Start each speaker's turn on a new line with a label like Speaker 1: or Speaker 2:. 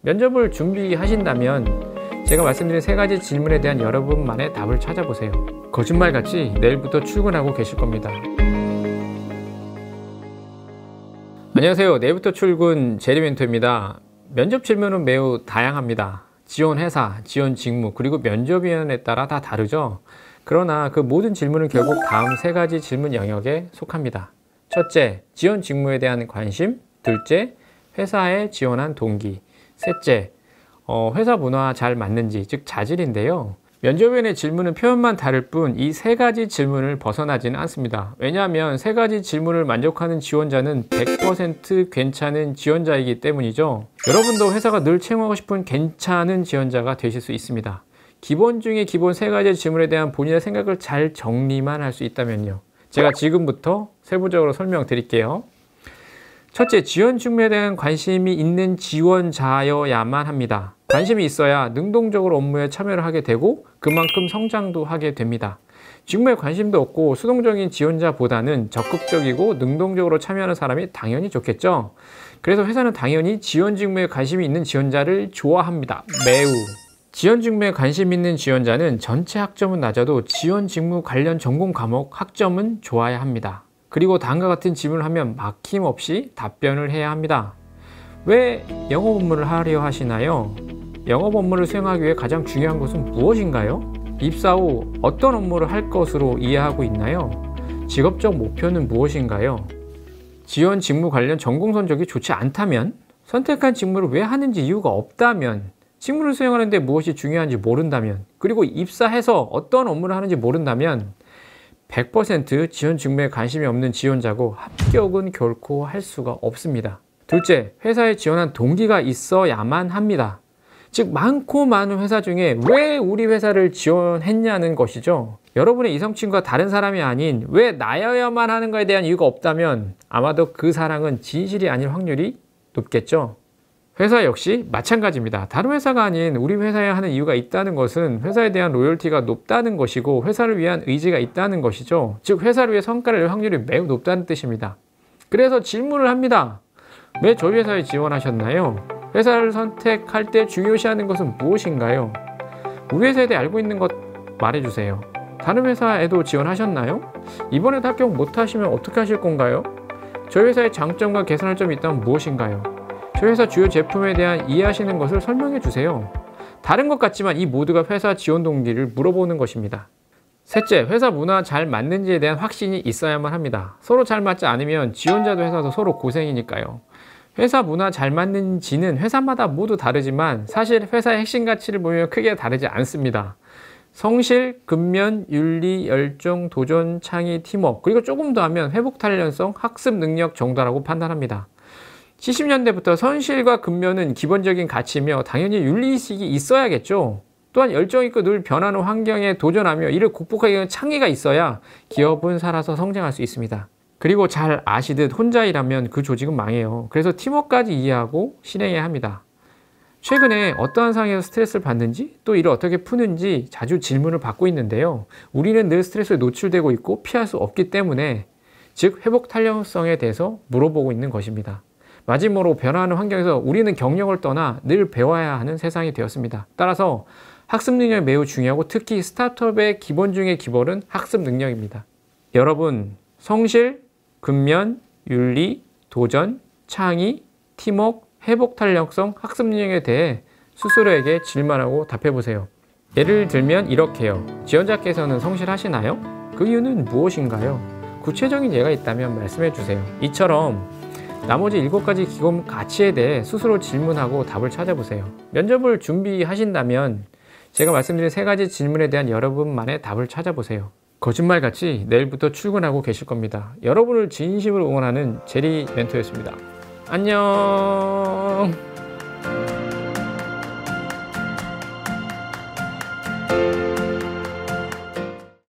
Speaker 1: 면접을 준비하신다면 제가 말씀드린 3가지 질문에 대한 여러분만의 답을 찾아보세요. 거짓말같이 내일부터 출근하고 계실 겁니다. 안녕하세요. 내일부터 출근 제리멘토입니다. 면접 질문은 매우 다양합니다. 지원 회사, 지원 직무, 그리고 면접위원에 따라 다 다르죠. 그러나 그 모든 질문은 결국 다음 3가지 질문 영역에 속합니다. 첫째, 지원 직무에 대한 관심. 둘째, 회사에 지원한 동기. 셋째, 회사 문화와 잘 맞는지, 즉 자질인데요. 면접위원의 질문은 표현만 다를 뿐 이 3가지 질문을 벗어나지는 않습니다. 왜냐하면 3가지 질문을 만족하는 지원자는 100% 괜찮은 지원자이기 때문이죠. 여러분도 회사가 늘 채용하고 싶은 괜찮은 지원자가 되실 수 있습니다. 기본 중에 기본 3가지 질문에 대한 본인의 생각을 잘 정리만 할 수 있다면요. 제가 지금부터 세부적으로 설명드릴게요. 첫째, 지원 직무에 대한 관심이 있는 지원자여야만 합니다. 관심이 있어야 능동적으로 업무에 참여를 하게 되고 그만큼 성장도 하게 됩니다. 직무에 관심도 없고 수동적인 지원자보다는 적극적이고 능동적으로 참여하는 사람이 당연히 좋겠죠. 그래서 회사는 당연히 지원 직무에 관심이 있는 지원자를 좋아합니다. 매우. 지원 직무에 관심 있는 지원자는 전체 학점은 낮아도 지원 직무 관련 전공 과목 학점은 좋아야 합니다. 그리고 다음과 같은 질문을 하면 막힘없이 답변을 해야 합니다. 왜 영업 업무를 하려 하시나요? 영업 업무를 수행하기 위해 가장 중요한 것은 무엇인가요? 입사 후 어떤 업무를 할 것으로 이해하고 있나요? 직업적 목표는 무엇인가요? 지원 직무 관련 전공 성적이 좋지 않다면? 선택한 직무를 왜 하는지 이유가 없다면? 직무를 수행하는데 무엇이 중요한지 모른다면? 그리고 입사해서 어떤 업무를 하는지 모른다면 100% 지원 직무에 관심이 없는 지원자고 합격은 결코 할 수가 없습니다. 둘째, 회사에 지원한 동기가 있어야만 합니다. 즉 많고 많은 회사 중에 왜 우리 회사를 지원했냐는 것이죠. 여러분의 이성친구가 다른 사람이 아닌 왜 나여야만 하는 것에 대한 이유가 없다면 아마도 그 사랑은 진실이 아닐 확률이 높겠죠. 회사 역시 마찬가지입니다. 다른 회사가 아닌 우리 회사에 하는 이유가 있다는 것은 회사에 대한 로열티가 높다는 것이고 회사를 위한 의지가 있다는 것이죠. 즉 회사를 위해 성과를 낼 확률이 매우 높다는 뜻입니다. 그래서 질문을 합니다. 왜 저희 회사에 지원하셨나요? 회사를 선택할 때 중요시하는 것은 무엇인가요? 우리 회사에 대해 알고 있는 것 말해주세요. 다른 회사에도 지원하셨나요? 이번에도 합격 못하시면 어떻게 하실 건가요? 저희 회사의 장점과 개선할 점이 있다면 무엇인가요? 저희 회사 주요 제품에 대한 이해하시는 것을 설명해 주세요. 다른 것 같지만 이 모두가 회사 지원 동기를 물어보는 것입니다. 셋째, 회사 문화 잘 맞는지에 대한 확신이 있어야만 합니다. 서로 잘 맞지 않으면 지원자도 회사도 서로 고생이니까요. 회사 문화 잘 맞는지는 회사마다 모두 다르지만 사실 회사의 핵심 가치를 보면 크게 다르지 않습니다. 성실, 근면, 윤리, 열정, 도전, 창의, 팀워크, 그리고 조금 더 하면 회복 탄력성, 학습 능력 정도라고 판단합니다. 70년대부터 선실과 근면은 기본적인 가치이며 당연히 윤리의식이 있어야겠죠. 또한 열정 있고 늘 변하는 환경에 도전하며 이를 극복하기 위한 창의가 있어야 기업은 살아서 성장할 수 있습니다. 그리고 잘 아시듯 혼자 일하면 그 조직은 망해요. 그래서 팀워크까지 이해하고 실행해야 합니다. 최근에 어떠한 상황에서 스트레스를 받는지 또 이를 어떻게 푸는지 자주 질문을 받고 있는데요. 우리는 늘 스트레스에 노출되고 있고 피할 수 없기 때문에 즉 회복 탄력성에 대해서 물어보고 있는 것입니다. 마지막으로 변화하는 환경에서 우리는 경력을 떠나 늘 배워야 하는 세상이 되었습니다. 따라서 학습 능력이 매우 중요하고 특히 스타트업의 기본 중의 기본은 학습 능력입니다. 여러분, 성실, 근면, 윤리, 도전, 창의, 팀워크, 회복 탄력성, 학습 능력에 대해 스스로에게 질문하고 답해보세요. 예를 들면 이렇게요. 지원자께서는 성실하시나요? 그 이유는 무엇인가요? 구체적인 예가 있다면 말씀해주세요. 이처럼 나머지 7가지 기본 가치에 대해 스스로 질문하고 답을 찾아보세요. 면접을 준비하신다면 제가 말씀드린 3가지 질문에 대한 여러분만의 답을 찾아보세요. 거짓말같이 내일부터 출근하고 계실 겁니다. 여러분을 진심으로 응원하는 제리 멘토였습니다. 안녕.